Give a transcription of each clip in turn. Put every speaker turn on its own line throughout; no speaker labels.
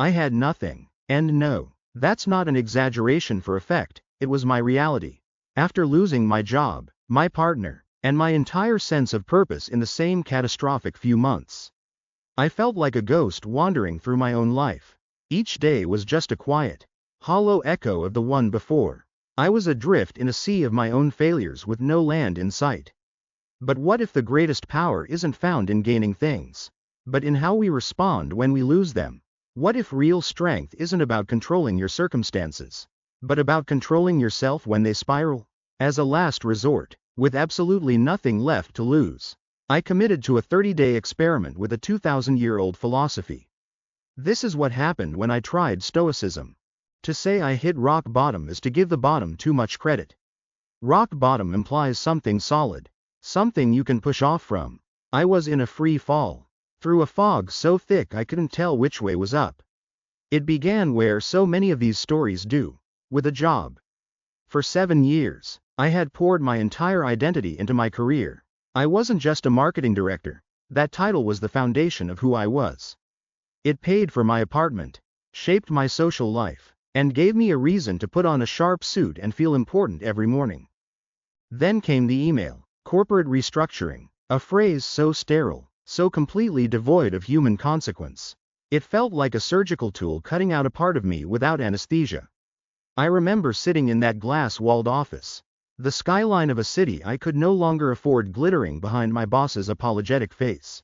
I had nothing. And no, that's not an exaggeration for effect, it was my reality. After losing my job, my partner, and my entire sense of purpose in the same catastrophic few months, I felt like a ghost wandering through my own life. Each day was just a quiet, hollow echo of the one before. I was adrift in a sea of my own failures with no land in sight. But what if the greatest power isn't found in gaining things, but in how we respond when we lose them? What if real strength isn't about controlling your circumstances, but about controlling yourself when they spiral? As a last resort, with absolutely nothing left to lose, I committed to a 30-day experiment with a 2,000-year-old philosophy. This is what happened when I tried Stoicism. To say I hit rock bottom is to give the bottom too much credit. Rock bottom implies something solid, something you can push off from. I was in a free fall, through a fog so thick I couldn't tell which way was up. It began where so many of these stories do, with a job. For 7 years, I had poured my entire identity into my career. I wasn't just a marketing director, that title was the foundation of who I was. It paid for my apartment, shaped my social life, and gave me a reason to put on a sharp suit and feel important every morning. Then came the email, corporate restructuring, a phrase so sterile, so completely devoid of human consequence. It felt like a surgical tool cutting out a part of me without anesthesia. I remember sitting in that glass-walled office, the skyline of a city I could no longer afford glittering behind my boss's apologetic face.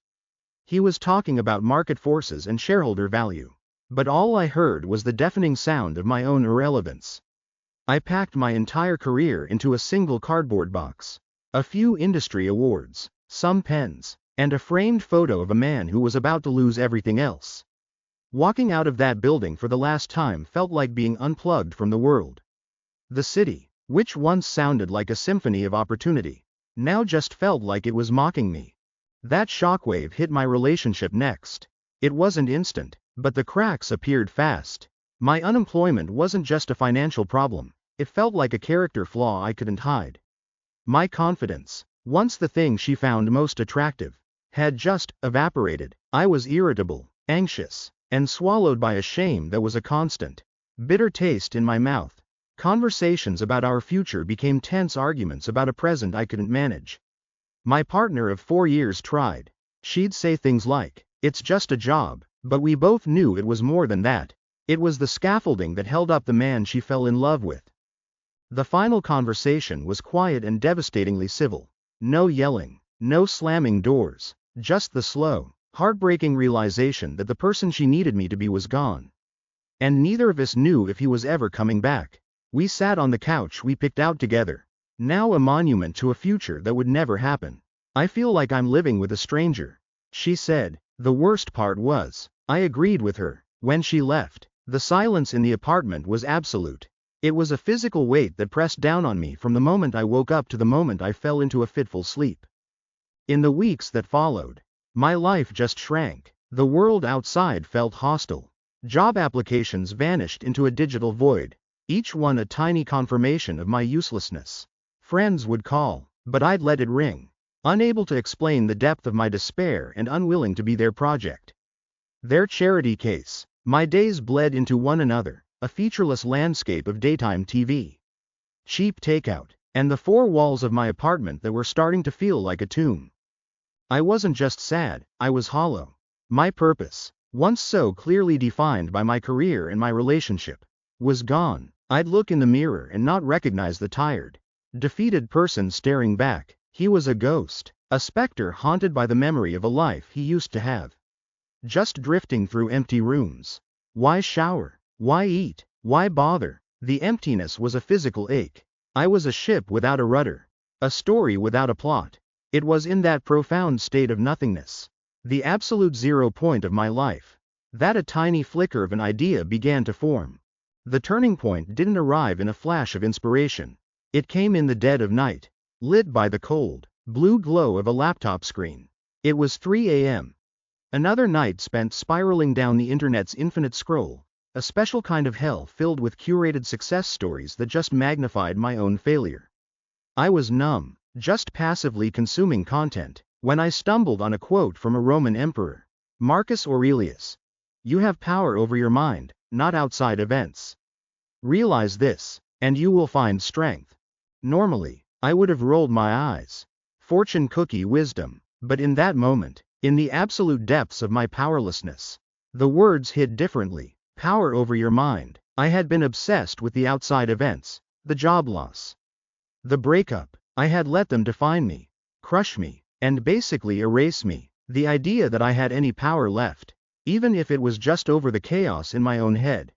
He was talking about market forces and shareholder value, but all I heard was the deafening sound of my own irrelevance. I packed my entire career into a single cardboard box. A few industry awards, some pens, and a framed photo of a man who was about to lose everything else. Walking out of that building for the last time felt like being unplugged from the world. The city, which once sounded like a symphony of opportunity, now just felt like it was mocking me. That shockwave hit my relationship next. It wasn't instant, but the cracks appeared fast. My unemployment wasn't just a financial problem, it felt like a character flaw I couldn't hide. My confidence, once the thing she found most attractive, had just evaporated. I was irritable, anxious, and swallowed by a shame that was a constant, bitter taste in my mouth. Conversations about our future became tense arguments about a present I couldn't manage. My partner of 4 years tried. She'd say things like, "It's just a job," but we both knew it was more than that. It was the scaffolding that held up the man she fell in love with. The final conversation was quiet and devastatingly civil. No yelling, no slamming doors, just the slow, heartbreaking realization that the person she needed me to be was gone. And neither of us knew if he was ever coming back. We sat on the couch we picked out together, now a monument to a future that would never happen. "I feel like I'm living with a stranger," she said. The worst part was, I agreed with her. When she left, the silence in the apartment was absolute. It was a physical weight that pressed down on me from the moment I woke up to the moment I fell into a fitful sleep. In the weeks that followed, my life just shrank. The world outside felt hostile. Job applications vanished into a digital void, each one a tiny confirmation of my uselessness. Friends would call, but I'd let it ring, unable to explain the depth of my despair and unwilling to be their project. Their charity case. My days bled into one another, a featureless landscape of daytime TV, cheap takeout, and the 4 walls of my apartment that were starting to feel like a tomb. I wasn't just sad, I was hollow. My purpose, once so clearly defined by my career and my relationship, was gone. I'd look in the mirror and not recognize the tired, defeated person staring back. He was a ghost, a specter haunted by the memory of a life he used to have. Just drifting through empty rooms. Why shower? Why eat? Why bother? The emptiness was a physical ache. I was a ship without a rudder, a story without a plot. It was in that profound state of nothingness, the absolute 0 point of my life, that a tiny flicker of an idea began to form. The turning point didn't arrive in a flash of inspiration. It came in the dead of night, lit by the cold, blue glow of a laptop screen. It was 3 a.m. Another night spent spiraling down the internet's infinite scroll, a special kind of hell filled with curated success stories that just magnified my own failure. I was numb, just passively consuming content, when I stumbled on a quote from a Roman emperor, Marcus Aurelius. You have power over your mind, not outside events. Realize this, and you will find strength. Normally, I would have rolled my eyes. Fortune cookie wisdom. But in that moment, in the absolute depths of my powerlessness, the words hit differently. Power over your mind. I had been obsessed with the outside events, the job loss, the breakup. I had let them define me, crush me, and basically erase me. The idea that I had any power left, even if it was just over the chaos in my own head,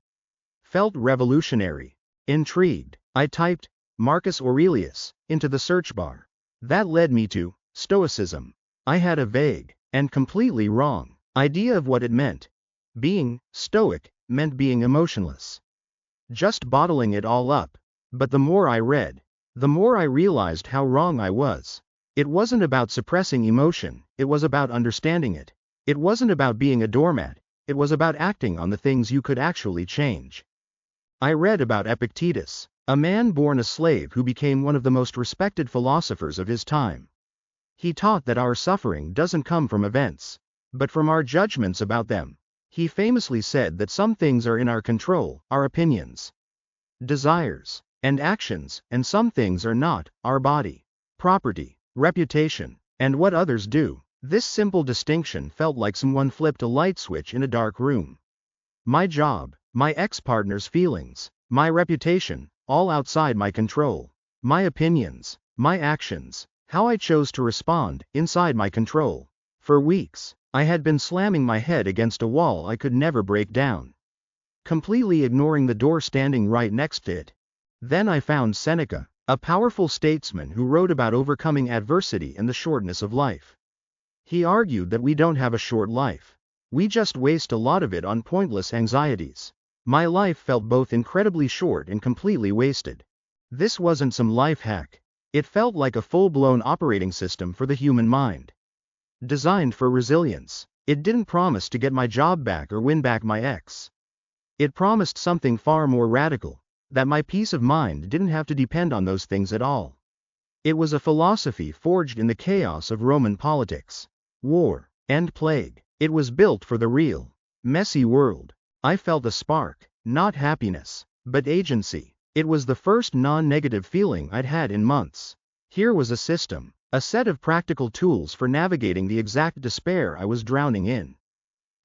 felt revolutionary. Intrigued, I typed Marcus Aurelius into the search bar. That led me to Stoicism. I had a vague, and completely wrong, idea of what it meant. Being Stoic meant being emotionless, just bottling it all up. But the more I read, the more I realized how wrong I was. It wasn't about suppressing emotion, it was about understanding it. It wasn't about being a doormat, it was about acting on the things you could actually change. I read about Epictetus, a man born a slave who became one of the most respected philosophers of his time. He taught that our suffering doesn't come from events, but from our judgments about them. He famously said that some things are in our control, our opinions, desires, and actions, and some things are not, our body, property, reputation, and what others do. This simple distinction felt like someone flipped a light switch in a dark room. My job, my ex-partner's feelings, my reputation, all outside my control. My opinions, my actions, how I chose to respond, inside my control. For weeks, I had been slamming my head against a wall I could never break down, completely ignoring the door standing right next to it. Then I found Seneca, a powerful statesman who wrote about overcoming adversity and the shortness of life. He argued that we don't have a short life. We just waste a lot of it on pointless anxieties. My life felt both incredibly short and completely wasted. This wasn't some life hack. It felt like a full-blown operating system for the human mind, designed for resilience. It didn't promise to get my job back or win back my ex. It promised something far more radical, that my peace of mind didn't have to depend on those things at all. It was a philosophy forged in the chaos of Roman politics, war, and plague. It was built for the real, messy world. I felt a spark, not happiness, but agency. It was the first non-negative feeling I'd had in months. Here was a system, a set of practical tools for navigating the exact despair I was drowning in.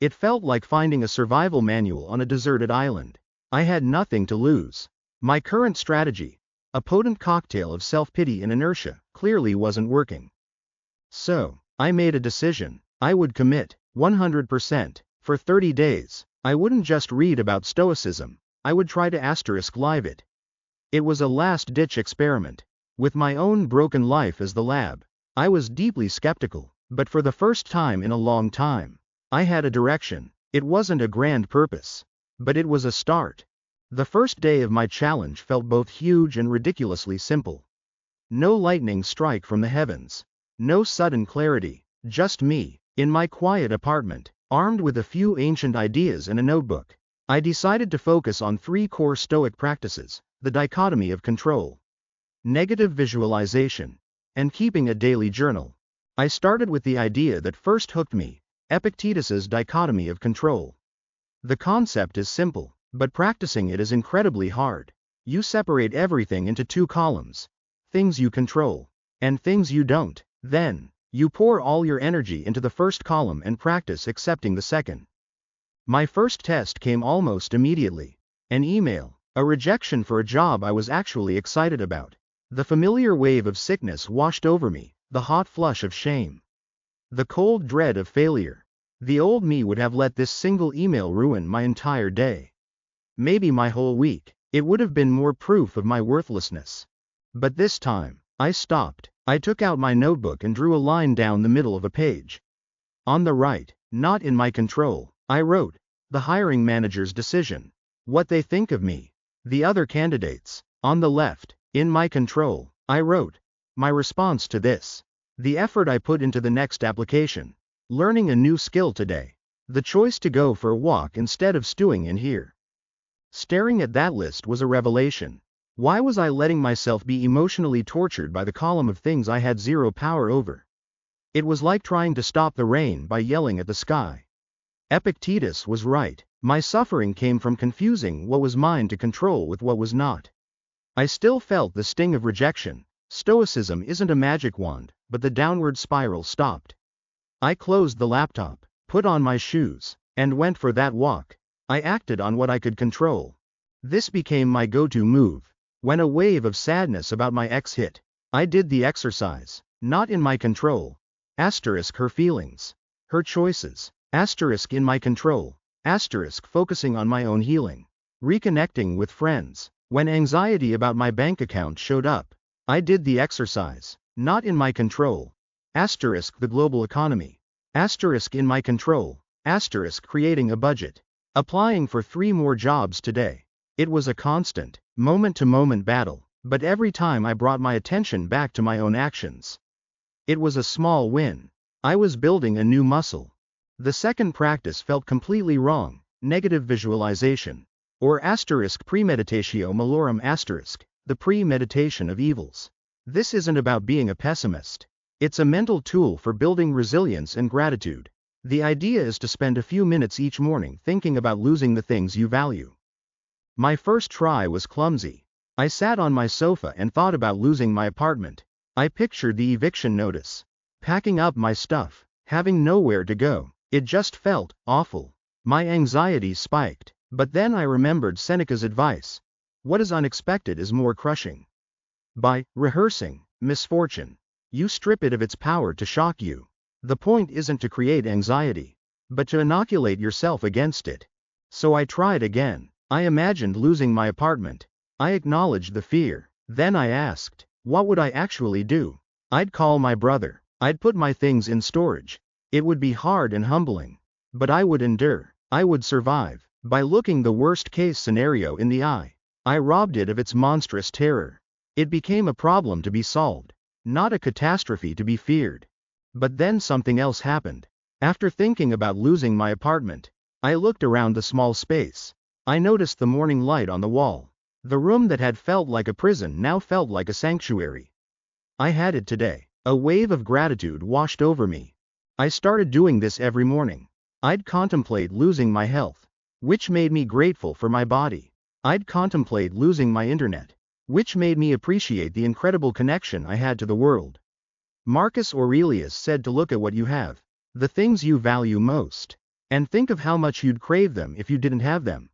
It felt like finding a survival manual on a deserted island. I had nothing to lose. My current strategy, a potent cocktail of self-pity and inertia, clearly wasn't working. So, I made a decision. I would commit, 100%, for 30 days. I wouldn't just read about Stoicism, I would try to live it. It was a last-ditch experiment. With my own broken life as the lab, I was deeply skeptical, but for the first time in a long time, I had a direction. It wasn't a grand purpose, but it was a start. The first day of my challenge felt both huge and ridiculously simple. No lightning strike from the heavens. No sudden clarity, just me, in my quiet apartment, armed with a few ancient ideas and a notebook. I decided to focus on 3 core Stoic practices: the dichotomy of control, negative visualization, and keeping a daily journal. I started with the idea that first hooked me, Epictetus's dichotomy of control. The concept is simple, but practicing it is incredibly hard. You separate everything into 2 columns, things you control, and things you don't. Then, you pour all your energy into the first column and practice accepting the second. My first test came almost immediately. An email, a rejection for a job I was actually excited about. The familiar wave of sickness washed over me, the hot flush of shame, the cold dread of failure. The old me would have let this single email ruin my entire day. Maybe my whole week. It would have been more proof of my worthlessness. But this time, I stopped. I took out my notebook and drew a line down the middle of a page. On the right, not in my control, I wrote, the hiring manager's decision. What they think of me. The other candidates. On the left, in my control, I wrote, my response to this. The effort I put into the next application. Learning a new skill today. The choice to go for a walk instead of stewing in here. Staring at that list was a revelation. Why was I letting myself be emotionally tortured by the column of things I had zero power over? It was like trying to stop the rain by yelling at the sky. Epictetus was right. My suffering came from confusing what was mine to control with what was not. I still felt the sting of rejection. Stoicism isn't a magic wand, but the downward spiral stopped. I closed the laptop, put on my shoes, and went for that walk. I acted on what I could control. This became my go-to move. When a wave of sadness about my ex hit, I did the exercise. Not in my control. Asterisk her feelings. Her choices. Asterisk in my control. Asterisk focusing on my own healing. Reconnecting with friends. When anxiety about my bank account showed up, I did the exercise. Not in my control. Asterisk the global economy. Asterisk in my control. Asterisk creating a budget. Applying for 3 more jobs today. It was a constant, moment-to-moment battle, but every time I brought my attention back to my own actions. It was a small win. I was building a new muscle. The second practice felt completely wrong. Negative visualization. Or asterisk premeditatio malorum asterisk, the premeditation of evils. This isn't about being a pessimist. It's a mental tool for building resilience and gratitude. The idea is to spend a few minutes each morning thinking about losing the things you value. My first try was clumsy. I sat on my sofa and thought about losing my apartment. I pictured the eviction notice. Packing up my stuff, having nowhere to go. It just felt awful. My anxiety spiked. But then I remembered Seneca's advice. What is unexpected is more crushing. By rehearsing misfortune, you strip it of its power to shock you. The point isn't to create anxiety, but to inoculate yourself against it. So I tried again. I imagined losing my apartment. I acknowledged the fear. Then I asked, what would I actually do? I'd call my brother. I'd put my things in storage. It would be hard and humbling. But I would endure. I would survive. By looking the worst-case scenario in the eye, I robbed it of its monstrous terror. It became a problem to be solved, not a catastrophe to be feared. But then something else happened. After thinking about losing my apartment, I looked around the small space. I noticed the morning light on the wall. The room that had felt like a prison now felt like a sanctuary. I had it today. A wave of gratitude washed over me. I started doing this every morning. I'd contemplate losing my health, which made me grateful for my body. I'd contemplate losing my internet, which made me appreciate the incredible connection I had to the world. Marcus Aurelius said to look at what you have, the things you value most, and think of how much you'd crave them if you didn't have them.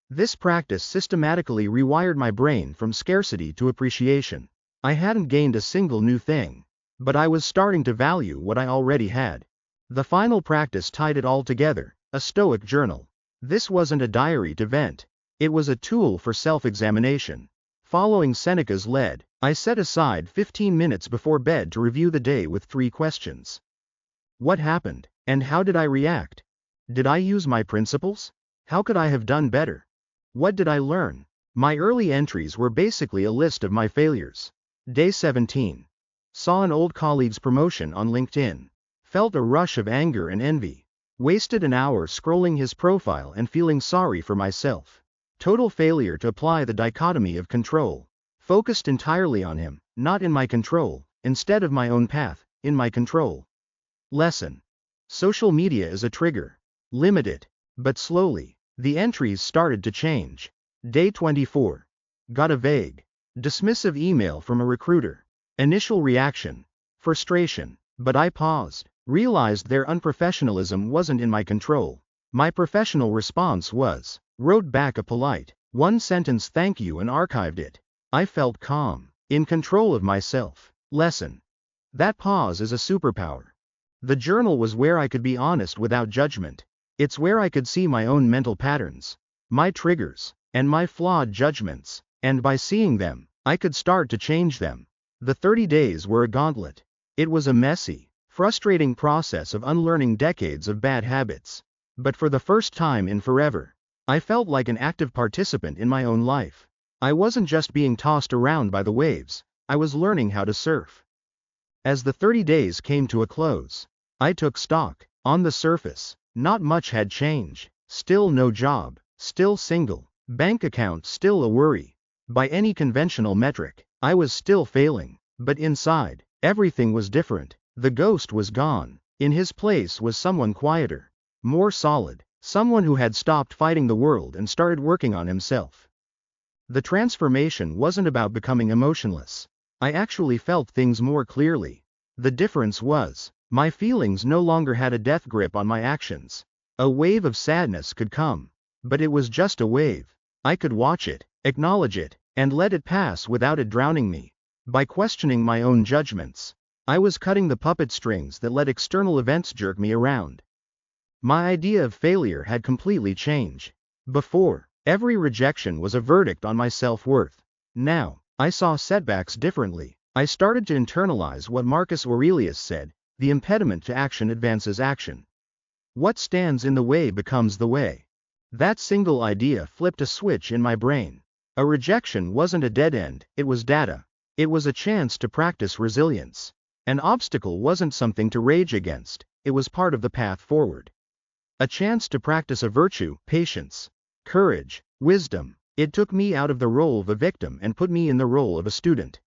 This practice systematically rewired my brain from scarcity to appreciation. I hadn't gained a single new thing, but I was starting to value what I already had. The final practice tied it all together, a Stoic journal. This wasn't a diary to vent. It was a tool for self-examination. Following Seneca's lead, I set aside 15 minutes before bed to review the day with 3 questions. What happened, and how did I react? Did I use my principles? How could I have done better? What did I learn? My early entries were basically a list of my failures. Day 17. Saw an old colleague's promotion on LinkedIn. Felt a rush of anger and envy. Wasted an hour scrolling his profile and feeling sorry for myself. Total failure to apply the dichotomy of control. Focused entirely on him, not in my control, instead of my own path, in my control. Lesson. Social media is a trigger. Limit it. But slowly, the entries started to change. Day 24. Got a vague, dismissive email from a recruiter. Initial reaction. Frustration. But I paused. Realized their unprofessionalism wasn't in my control. My professional response was, wrote back a polite, 1-sentence thank you and archived it. I felt calm, in control of myself. Lesson. That pause is a superpower. The journal was where I could be honest without judgment. It's where I could see my own mental patterns, my triggers, and my flawed judgments. And by seeing them, I could start to change them. The 30 days were a gauntlet. It was a messy, frustrating process of unlearning decades of bad habits. But for the first time in forever, I felt like an active participant in my own life. I wasn't just being tossed around by the waves, I was learning how to surf. As the 30 days came to a close, I took stock. On the surface, not much had changed. Still no job, still single, bank account still a worry. By any conventional metric, I was still failing. But inside, everything was different. The ghost was gone. In his place was someone quieter, more solid, Someone who had stopped fighting the world and started working on himself. The transformation wasn't about becoming emotionless. I actually felt things more clearly. The difference was, my feelings no longer had a death grip on my actions. A wave of sadness could come, but it was just a wave. I could watch it, acknowledge it, and let it pass without it drowning me. By questioning my own judgments, I was cutting the puppet strings that let external events jerk me around. My idea of failure had completely changed. Before, every rejection was a verdict on my self-worth. Now, I saw setbacks differently. I started to internalize what Marcus Aurelius said, the impediment to action advances action. What stands in the way becomes the way. That single idea flipped a switch in my brain. A rejection wasn't a dead end, it was data. It was a chance to practice resilience. An obstacle wasn't something to rage against, it was part of the path forward. A chance to practice a virtue, patience, courage, wisdom. It took me out of the role of a victim and put me in the role of a student.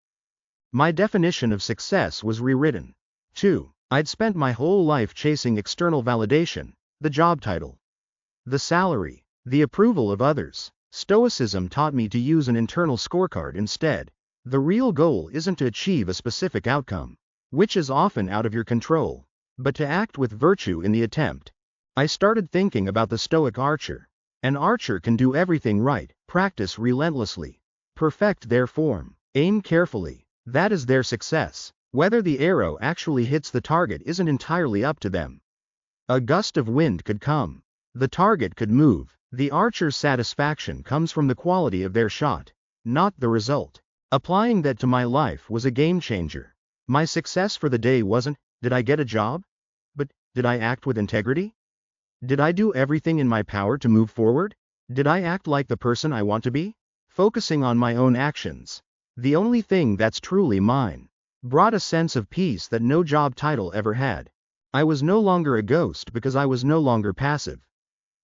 My definition of success was rewritten. 2. I'd spent my whole life chasing external validation, the job title, the salary, the approval of others. Stoicism taught me to use an internal scorecard instead. The real goal isn't to achieve a specific outcome, which is often out of your control, but to act with virtue in the attempt. I started thinking about the Stoic archer. An archer can do everything right, practice relentlessly, perfect their form, aim carefully. That is their success. Whether the arrow actually hits the target isn't entirely up to them. A gust of wind could come. The target could move. The archer's satisfaction comes from the quality of their shot, not the result. Applying that to my life was a game changer. My success for the day wasn't, did I get a job? But, did I act with integrity? Did I do everything in my power to move forward? Did I act like the person I want to be? Focusing on my own actions, the only thing that's truly mine, brought a sense of peace that no job title ever had. I was no longer a ghost because I was no longer passive.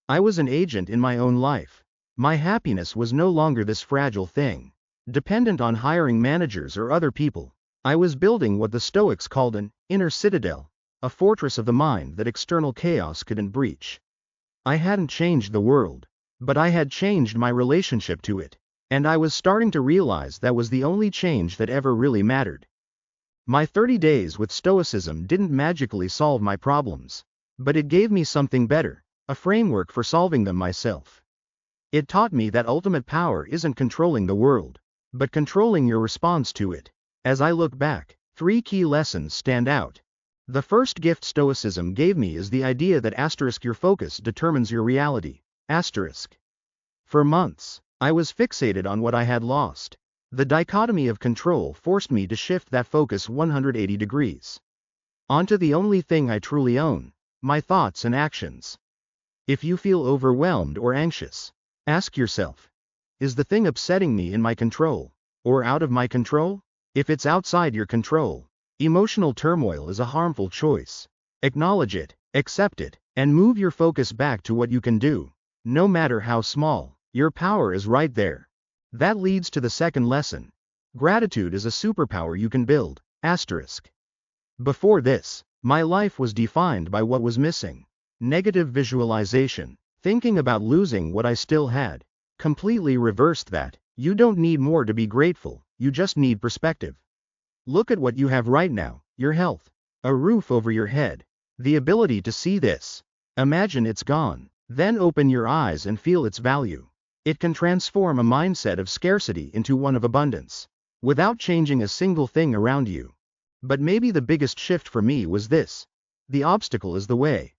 I was an agent in my own life. My happiness was no longer this fragile thing, dependent on hiring managers or other people. I was building what the Stoics called an inner citadel, a fortress of the mind that external chaos couldn't breach. I hadn't changed the world, but I had changed my relationship to it, and I was starting to realize that was the only change that ever really mattered. My 30 days with Stoicism didn't magically solve my problems, but it gave me something better, a framework for solving them myself. It taught me that ultimate power isn't controlling the world, but controlling your response to it. As I look back, 3 key lessons stand out. The first gift Stoicism gave me is the idea that your focus determines your reality. For months, I was fixated on what I had lost. The dichotomy of control forced me to shift that focus 180 degrees onto the only thing I truly own, my thoughts and actions. If you feel overwhelmed or anxious, ask yourself, is the thing upsetting me in my control, or out of my control? If it's outside your control, emotional turmoil is a harmful choice. Acknowledge it, accept it, and move your focus back to what you can do. No matter how small, your power is right there. That leads to the second lesson. Gratitude is a superpower you can build. Before this, my life was defined by what was missing. Negative visualization, thinking about losing what I still had, completely reversed that. You don't need more to be grateful, you just need perspective. Look at what you have right now, your health, a roof over your head, the ability to see this. Imagine it's gone, then open your eyes and feel its value. It can transform a mindset of scarcity into one of abundance, without changing a single thing around you. But maybe the biggest shift for me was this. The obstacle is the way.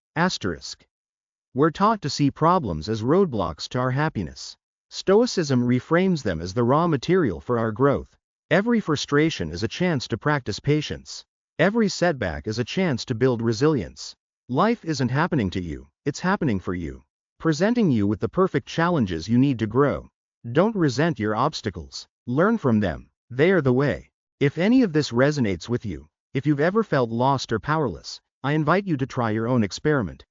We're taught to see problems as roadblocks to our happiness. Stoicism reframes them as the raw material for our growth. Every frustration is a chance to practice patience. Every setback is a chance to build resilience. Life isn't happening to you, it's happening for you, presenting you with the perfect challenges you need to grow. Don't resent your obstacles, learn from them, they are the way. If any of this resonates with you, if you've ever felt lost or powerless, I invite you to try your own experiment.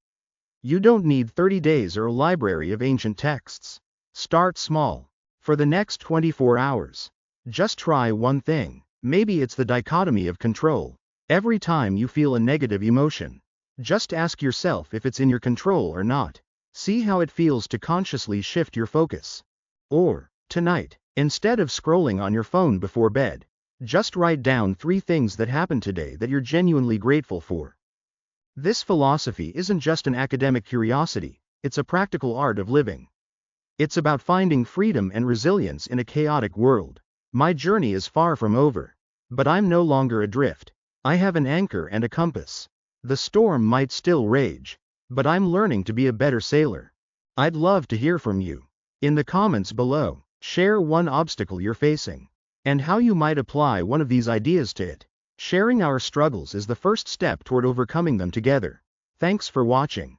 You don't need 30 days or a library of ancient texts. Start small. For the next 24 hours, just try one thing. Maybe it's the dichotomy of control. Every time you feel a negative emotion, just ask yourself if it's in your control or not. See how it feels to consciously shift your focus. Or, tonight, instead of scrolling on your phone before bed, just write down 3 things that happened today that you're genuinely grateful for. This philosophy isn't just an academic curiosity, it's a practical art of living. It's about finding freedom and resilience in a chaotic world. My journey is far from over. But I'm no longer adrift. I have an anchor and a compass. The storm might still rage, but I'm learning to be a better sailor. I'd love to hear from you. In the comments below, share one obstacle you're facing, and how you might apply one of these ideas to it. Sharing our struggles is the first step toward overcoming them together. Thanks for watching.